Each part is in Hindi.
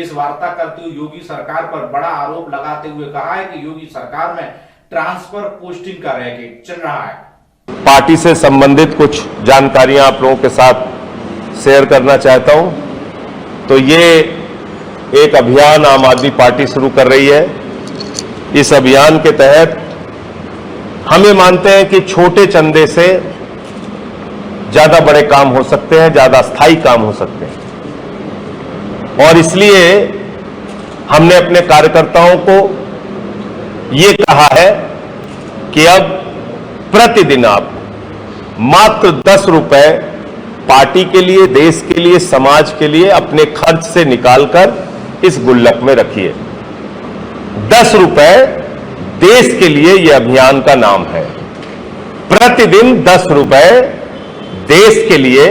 प्रेस वार्ता करते हुए योगी सरकार पर बड़ा आरोप लगाते हुए कहा है कि योगी सरकार में ट्रांसफर पोस्टिंग का रैकेट चल रहा है। पार्टी से संबंधित कुछ जानकारियां आप लोगों के साथ शेयर करना चाहता हूं। तो ये एक अभियान आम आदमी पार्टी शुरू कर रही है। इस अभियान के तहत हम ये मानते हैं कि छोटे चंदे से ज्यादा बड़े काम हो सकते हैं, ज्यादा स्थायी काम हो सकते हैं, और इसलिए हमने अपने कार्यकर्ताओं को ये कहा है कि अब प्रतिदिन आप मात्र 10 रुपए पार्टी के लिए, देश के लिए, समाज के लिए अपने खर्च से निकालकर इस गुल्लक में रखिए। 10 रुपए देश के लिए यह अभियान का नाम है। प्रतिदिन 10 रुपए देश के लिए,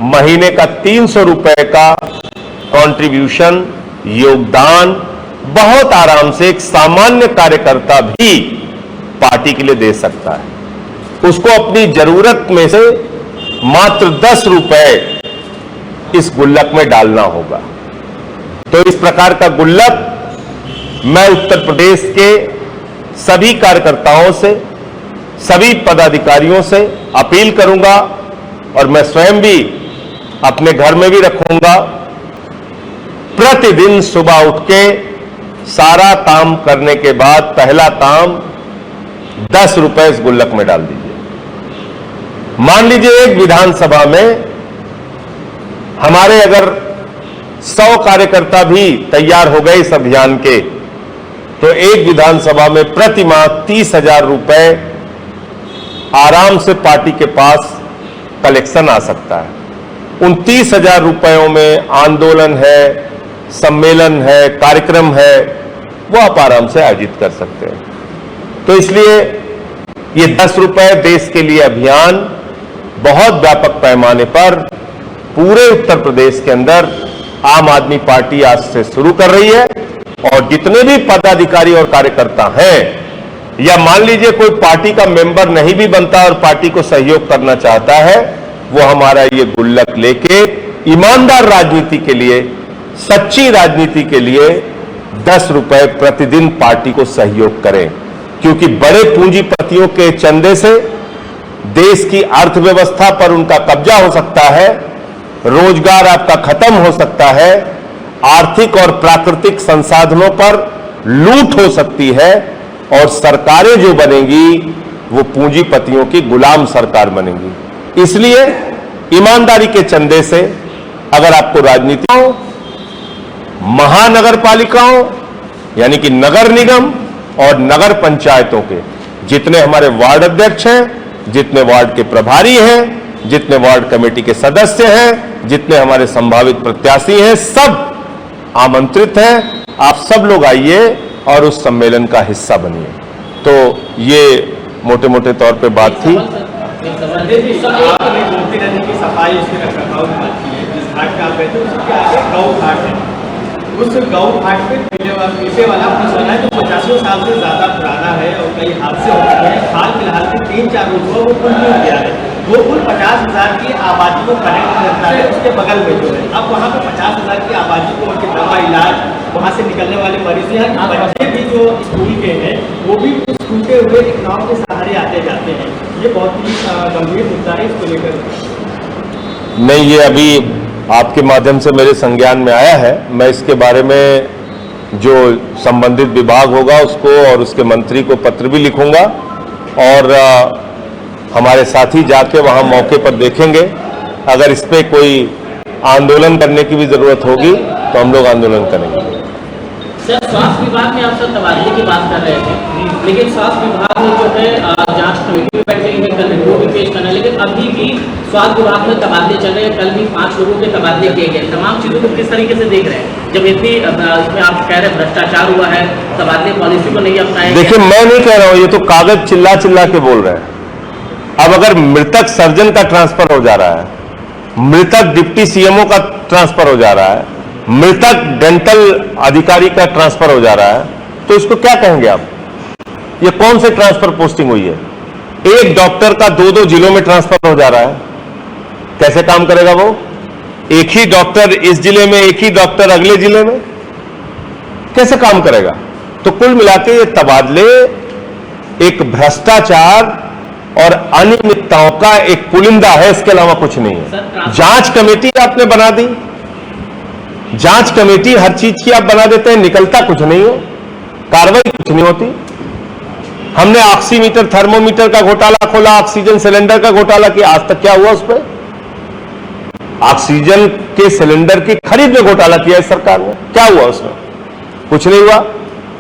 महीने का 300 रुपए का कंट्रीब्यूशन, योगदान बहुत आराम से एक सामान्य कार्यकर्ता भी पार्टी के लिए दे सकता है। उसको अपनी जरूरत में से मात्र 10 रुपए इस गुल्लक में डालना होगा। तो इस प्रकार का गुल्लक मैं उत्तर प्रदेश के सभी कार्यकर्ताओं से, सभी पदाधिकारियों से अपील करूंगा, और मैं स्वयं भी अपने घर में भी रखूंगा। प्रतिदिन सुबह उठ के सारा काम करने के बाद पहला काम 10 रुपए इस गुल्लक में डाल दीजिए। मान लीजिए एक विधानसभा में हमारे अगर 100 कार्यकर्ता भी तैयार हो गए इस अभियान के, तो एक विधानसभा में प्रति माह 30,000 रुपए आराम से पार्टी के पास कलेक्शन आ सकता है। उन 30,000 रुपयों में आंदोलन है, सम्मेलन है, कार्यक्रम है, वो आप आराम से आयोजित कर सकते हैं। तो इसलिए ये 10 रुपए देश के लिए अभियान बहुत व्यापक पैमाने पर पूरे उत्तर प्रदेश के अंदर आम आदमी पार्टी आज से शुरू कर रही है। और जितने भी पदाधिकारी और कार्यकर्ता हैं, या मान लीजिए कोई पार्टी का मेंबर नहीं भी बनता और पार्टी को सहयोग करना चाहता है, वो हमारा ये गुल्लक लेके ईमानदार राजनीति के लिए, सच्ची राजनीति के लिए 10 रुपए प्रतिदिन पार्टी को सहयोग करें। क्योंकि बड़े पूंजीपतियों के चंदे से देश की अर्थव्यवस्था पर उनका कब्जा हो सकता है, रोजगार आपका खत्म हो सकता है, आर्थिक और प्राकृतिक संसाधनों पर लूट हो सकती है, और सरकारें जो बनेंगी वो पूंजीपतियों की गुलाम सरकार बनेंगी। इसलिए ईमानदारी के चंदे से अगर आपको राजनीतियों, महानगर पालिकाओं यानी कि नगर निगम और नगर पंचायतों के जितने हमारे वार्ड अध्यक्ष हैं, जितने वार्ड के प्रभारी हैं, जितने वार्ड कमेटी के सदस्य हैं, जितने हमारे संभावित प्रत्याशी हैं, सब आमंत्रित हैं। आप सब लोग आइए और उस सम्मेलन का हिस्सा बनिए। तो ये मोटे मोटे तौर पे बात थी। उस गौ घाट पे पीछे वाला पुलिस वाला है जो 50 साल से ज्यादा पुराना है और कई हादसे हो चुके हैं। हाल फिलहाल में 3-4 रोज वो पुल टूट गया है। वो पुल 50,000 की आबादी को कनेक्ट करता है उसके बगल में जो है। अब वहाँ पे 50,000 की आबादी को उनके दवा, इलाज, वहाँ से निकलने वाले मरीज हैं, बच्चे भी जो स्कूल के हैं वो भी उस टूटे हुए एक नाव के सहारे आते जाते हैं। ये बहुत ही गंभीर मुद्दा है, इसको लेकर नहीं, ये अभी आपके माध्यम से मेरे संज्ञान में आया है। मैं इसके बारे में जो संबंधित विभाग होगा उसको और उसके मंत्री को पत्र भी लिखूंगा, और हमारे साथी जाके वहां मौके पर देखेंगे। अगर इस पे कोई आंदोलन करने की भी जरूरत होगी तो हम लोग आंदोलन करेंगे। सर, स्वास्थ्य विभाग में आप सब तबादले की बात कर रहे थे, लेकिन स्वास्थ्य विभाग में जो है जांच कमेटी में बैठेंगे, कल रिपोर्ट भी पेश करना है, लेकिन अभी भी स्वास्थ्य विभाग में तबादले चल रहे हैं। कल भी 5 लोगों के तबादले किए गए। तमाम चीजों को किस तरीके से देख रहे हैं, जब इतनी इसमें आप कह रहे हैं भ्रष्टाचार हुआ है, तबादले पॉलिसी को नहीं अपनाया? देखिए, मैं नहीं कह रहा हूं, ये तो कागज चिल्ला चिल्ला के बोल रहे हैं। अब अगर मृतक सर्जन का ट्रांसफर हो जा रहा है, मृतक डिप्टी सीएमओ का ट्रांसफर हो जा रहा है, मृतक डेंटल अधिकारी का ट्रांसफर हो जा रहा है, तो इसको क्या कहेंगे आप? ये कौन से ट्रांसफर पोस्टिंग हुई है? एक डॉक्टर का 2-2 जिलों में ट्रांसफर हो जा रहा है, कैसे काम करेगा वो? एक ही डॉक्टर इस जिले में, एक ही डॉक्टर अगले जिले में। कैसे काम करेगा? तो कुल मिलाकर ये तबादले एक भ्रष्टाचार और अनियमितताओं का एक पुलिंदा है, इसके अलावा कुछ नहीं है। जांच कमेटी आपने बना दी, जांच कमेटी हर चीज की आप बना देते हैं, निकलता कुछ नहीं है, कार्रवाई कुछ नहीं होती। हमने ऑक्सीमीटर थर्मोमीटर का घोटाला खोला, ऑक्सीजन सिलेंडर का घोटाला किया, आज तक क्या हुआ उस पर? ऑक्सीजन के सिलेंडर की खरीद में घोटाला किया है सरकार ने, क्या हुआ उसमें? कुछ नहीं हुआ।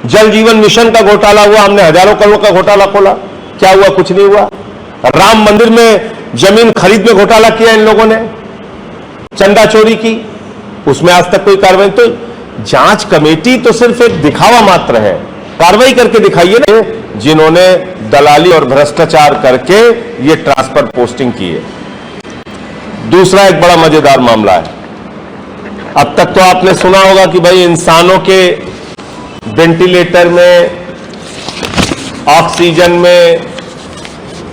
जल जीवन मिशन का घोटाला हुआ, हमने हजारों करोड़ का घोटाला खोला, क्या हुआ? कुछ नहीं हुआ। राम मंदिर में जमीन खरीद में घोटाला किया इन लोगों ने, चंदा चोरी की, उसमें आज तक कोई कार्रवाई। तो जांच कमेटी तो सिर्फ एक दिखावा मात्र है, कार्रवाई करके दिखाइए ना। जिन्होंने दलाली और भ्रष्टाचार करके ये ट्रांसफर पोस्टिंग की है। दूसरा एक बड़ा मजेदार मामला है। अब तक तो आपने सुना होगा कि भाई इंसानों के वेंटिलेटर में, ऑक्सीजन में,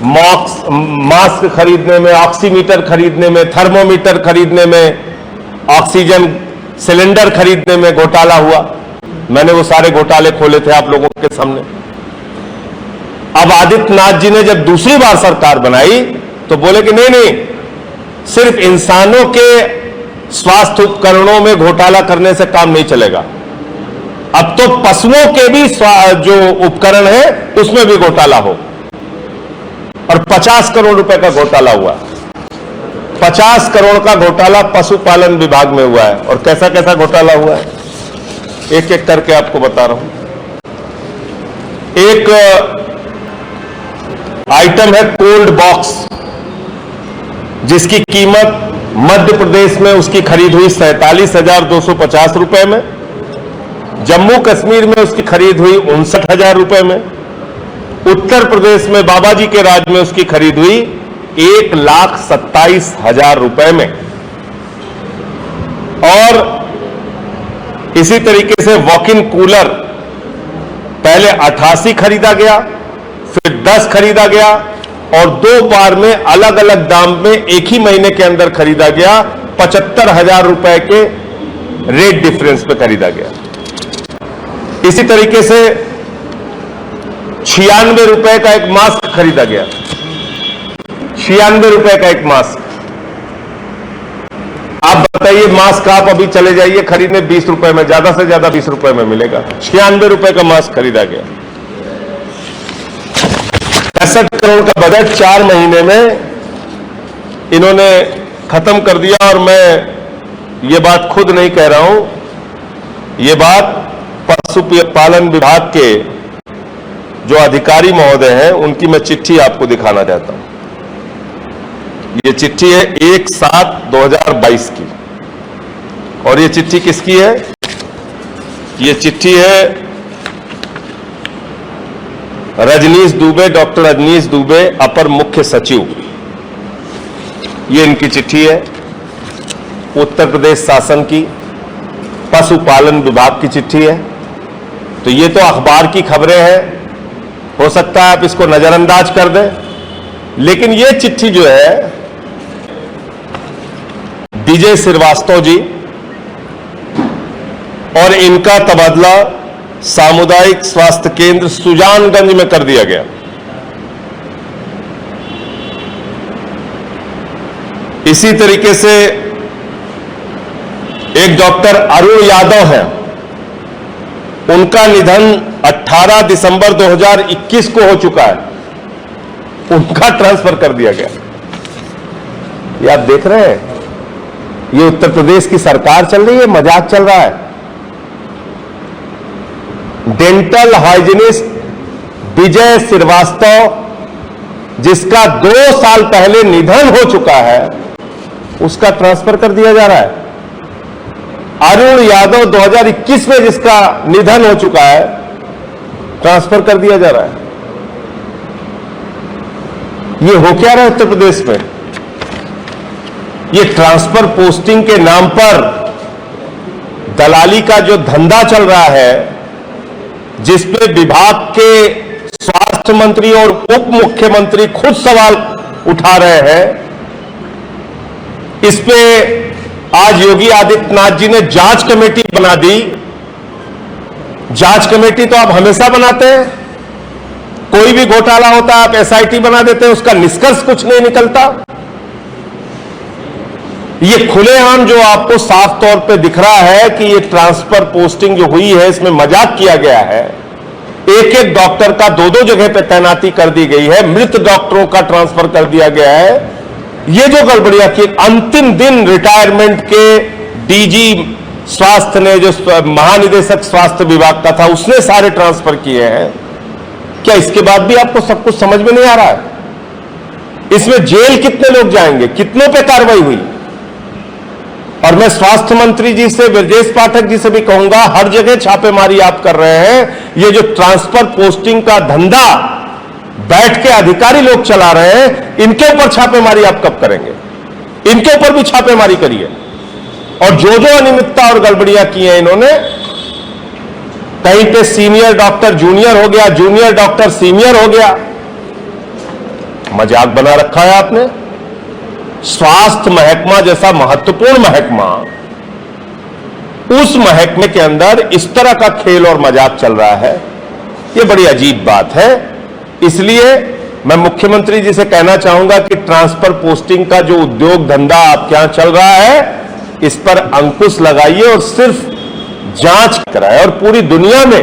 मास्क खरीदने में, ऑक्सीमीटर खरीदने में, थर्मोमीटर खरीदने में, ऑक्सीजन सिलेंडर खरीदने में घोटाला हुआ। मैंने वो सारे घोटाले खोले थे आप लोगों के सामने। अब आदित्यनाथ जी ने जब दूसरी बार सरकार बनाई तो बोले कि नहीं नहीं, सिर्फ इंसानों के स्वास्थ्य उपकरणों में घोटाला करने से काम नहीं चलेगा, अब तो पशुओं के भी जो उपकरण है उसमें भी घोटाला हो। और 50 करोड़ रुपए का घोटाला हुआ। 50 करोड़ का घोटाला पशुपालन विभाग में हुआ है। और कैसा कैसा घोटाला हुआ है, एक एक करके आपको बता रहा हूं। एक आइटम है कोल्ड बॉक्स, जिसकी कीमत मध्य प्रदेश में उसकी खरीद हुई 47,250 रुपए में, जम्मू कश्मीर में उसकी खरीद हुई 59,000 रुपए में, उत्तर प्रदेश में बाबाजी के राज में उसकी खरीद हुई 1,27,000 रुपए में। और इसी तरीके से वॉक इन कूलर पहले 88 खरीदा गया, फिर 10 खरीदा गया, और 2 बार में अलग अलग दाम में एक ही महीने के अंदर खरीदा गया। 75,000 रुपए के रेट डिफरेंस पे खरीदा गया। इसी तरीके से 96 रुपए का एक मास्क खरीदा गया। 96 रुपए का एक मास्क। आप बताइए, मास्क आप अभी चले जाइए खरीदने 20 रुपए में, ज्यादा से ज्यादा 20 रुपए में मिलेगा। 96 रुपए का मास्क खरीदा गया। 65 करोड़ का बजट 4 महीने में इन्होंने खत्म कर दिया। और मैं ये बात खुद नहीं कह रहा हूं, ये बात पशुपालन विभाग के जो अधिकारी महोदय हैं उनकी मैं चिट्ठी आपको दिखाना चाहता हूं। ये चिट्ठी है 1/7/2022 की। और ये चिट्ठी किसकी है? ये चिट्ठी है रजनीश दुबे, डॉक्टर रजनीश दुबे, अपर मुख्य सचिव। ये इनकी चिट्ठी है, उत्तर प्रदेश शासन की पशुपालन विभाग की चिट्ठी है। तो ये तो अखबार की खबरें हैं, हो सकता है आप इसको नजरअंदाज कर दें, लेकिन ये चिट्ठी जो है विजय श्रीवास्तव जी, और इनका तबादला सामुदायिक स्वास्थ्य केंद्र सुजानगंज में कर दिया गया। इसी तरीके से एक डॉक्टर अरुण यादव हैं, उनका निधन 18 दिसंबर 2021 को हो चुका है, उनका ट्रांसफर कर दिया गया। ये आप देख रहे हैं, ये उत्तर प्रदेश की सरकार चल रही है, मजाक चल रहा है। डेंटल हाइजीनिस्ट विजय श्रीवास्तव, जिसका 2 साल पहले निधन हो चुका है, उसका ट्रांसफर कर दिया जा रहा है। अरुण यादव 2021 में जिसका निधन हो चुका है, ट्रांसफर कर दिया जा रहा है। ये हो क्या रहा है उत्तर प्रदेश में? ये ट्रांसफर पोस्टिंग के नाम पर दलाली का जो धंधा चल रहा है, जिसपे विभाग के स्वास्थ्य मंत्री और उप मुख्यमंत्री खुद सवाल उठा रहे हैं, इस पे आज योगी आदित्यनाथ जी ने जांच कमेटी बना दी। जांच कमेटी तो आप हमेशा बनाते हैं, कोई भी घोटाला होता है आप एसआईटी बना देते हैं, उसका निष्कर्ष कुछ नहीं निकलता। ये खुलेआम जो आपको साफ तौर पे दिख रहा है कि ये ट्रांसफर पोस्टिंग जो हुई है इसमें मजाक किया गया है, एक एक डॉक्टर का दो दो जगह पे तैनाती कर दी गई है, मृत डॉक्टरों का ट्रांसफर कर दिया गया है। ये जो गड़बड़ियां की अंतिम दिन रिटायरमेंट के डीजी स्वास्थ्य ने, जो महानिदेशक स्वास्थ्य विभाग का था, उसने सारे ट्रांसफर किए हैं। क्या इसके बाद भी आपको सब कुछ समझ में नहीं आ रहा है? इसमें जेल कितने लोग जाएंगे, कितनों पे कार्रवाई हुई? और मैं स्वास्थ्य मंत्री जी से, ब्रजेश पाठक जी से भी कहूंगा, हर जगह छापेमारी आप कर रहे हैं। ये जो ट्रांसफर पोस्टिंग का धंधा बैठ के अधिकारी लोग चला रहे हैं, इनके ऊपर छापेमारी आप कब करेंगे? इनके ऊपर भी छापेमारी करिए। और जो जो अनियमितता और गड़बड़ियां की हैं इन्होंने, कहीं पे सीनियर डॉक्टर जूनियर हो गया, जूनियर डॉक्टर सीनियर हो गया, मजाक बना रखा है आपने। स्वास्थ्य महकमा जैसा महत्वपूर्ण महकमा, उस महकमे के अंदर इस तरह का खेल और मजाक चल रहा है, यह बड़ी अजीब बात है। इसलिए मैं मुख्यमंत्री जी से कहना चाहूंगा कि ट्रांसफर पोस्टिंग का जो उद्योग धंधा आपके यहां चल रहा है, इस पर अंकुश लगाइए और सिर्फ जांच कराए। और पूरी दुनिया में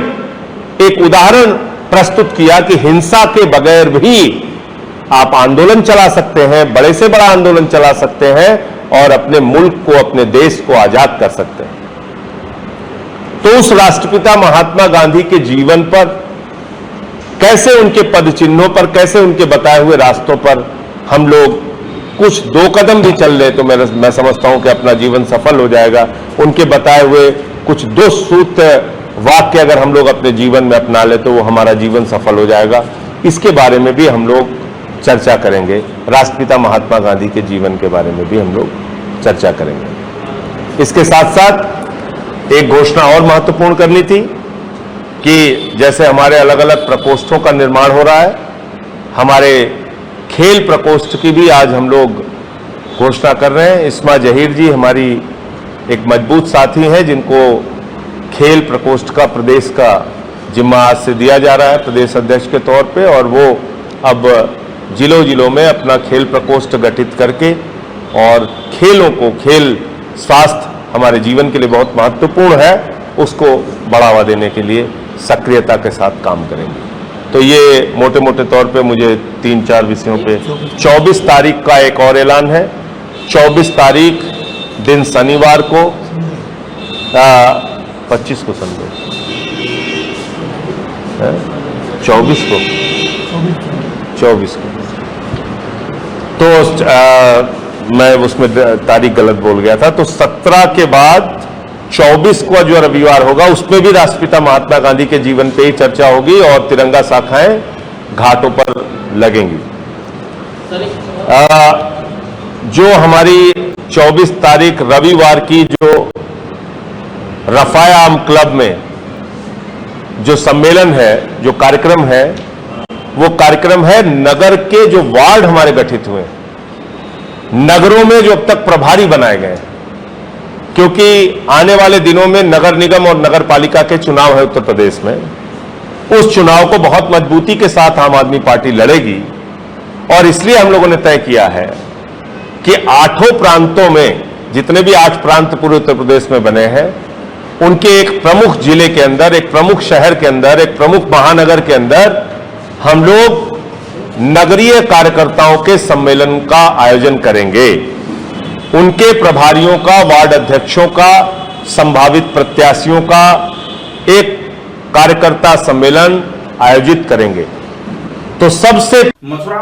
एक उदाहरण प्रस्तुत किया कि हिंसा के बगैर भी आप आंदोलन चला सकते हैं, बड़े से बड़ा आंदोलन चला सकते हैं और अपने मुल्क को, अपने देश को आजाद कर सकते हैं। तो उस राष्ट्रपिता महात्मा गांधी के जीवन पर कैसे, उनके पद चिन्हों पर कैसे, उनके बताए हुए रास्तों पर हम लोग कुछ दो कदम भी चल ले तो मैं समझता हूं कि अपना जीवन सफल हो जाएगा। उनके बताए हुए कुछ दो सूत्र वाक्य अगर हम लोग अपने जीवन में अपना ले तो वो हमारा जीवन सफल हो जाएगा। इसके बारे में भी हम लोग चर्चा करेंगे। राष्ट्रपिता महात्मा गांधी के जीवन के बारे में भी हम लोग चर्चा करेंगे। इसके साथ साथ एक घोषणा और महत्वपूर्ण करनी थी कि जैसे हमारे अलग अलग प्रकोष्ठों का निर्माण हो रहा है, हमारे खेल प्रकोष्ठ की भी आज हम लोग घोषणा कर रहे हैं। इस्मा जहीर जी हमारी एक मजबूत साथी हैं, जिनको खेल प्रकोष्ठ का प्रदेश का जिम्मा आज से दिया जा रहा है प्रदेश अध्यक्ष के तौर पे, और वो अब जिलों जिलों में अपना खेल प्रकोष्ठ गठित करके और खेलों को, खेल स्वास्थ्य हमारे जीवन के लिए बहुत महत्वपूर्ण है, उसको बढ़ावा देने के लिए सक्रियता के साथ काम करेंगे। तो ये मोटे मोटे तौर पे मुझे 3-4 विषयों पे 24 तारीख का एक और ऐलान है। 24 तारीख दिन शनिवार को, 25 को संडे, 24 को, 24 को, तो मैं उसमें तारीख गलत बोल गया था। तो 17 के बाद 24 को जो रविवार होगा, उसमें भी राष्ट्रपिता महात्मा गांधी के जीवन पे ही चर्चा होगी और तिरंगा शाखाएं घाटों पर लगेंगी। जो हमारी 24 तारीख रविवार की जो रफायाम क्लब में जो सम्मेलन है, जो कार्यक्रम है, वो कार्यक्रम है नगर के जो वार्ड हमारे गठित हुए, नगरों में जो अब तक प्रभारी बनाए गए, क्योंकि आने वाले दिनों में नगर निगम और नगर पालिका के चुनाव है उत्तर प्रदेश में। उस चुनाव को बहुत मजबूती के साथ आम आदमी पार्टी लड़ेगी और इसलिए हम लोगों ने तय किया है कि 8 प्रांतों में, जितने भी 8 प्रांत पूरे उत्तर प्रदेश में बने हैं, उनके एक प्रमुख जिले के अंदर, एक प्रमुख शहर के अंदर, एक प्रमुख महानगर के अंदर हम लोग नगरीय कार्यकर्ताओं के सम्मेलन का आयोजन करेंगे। उनके प्रभारियों का, वार्ड अध्यक्षों का, संभावित प्रत्याशियों का एक कार्यकर्ता सम्मेलन आयोजित करेंगे। तो सबसे मथुरा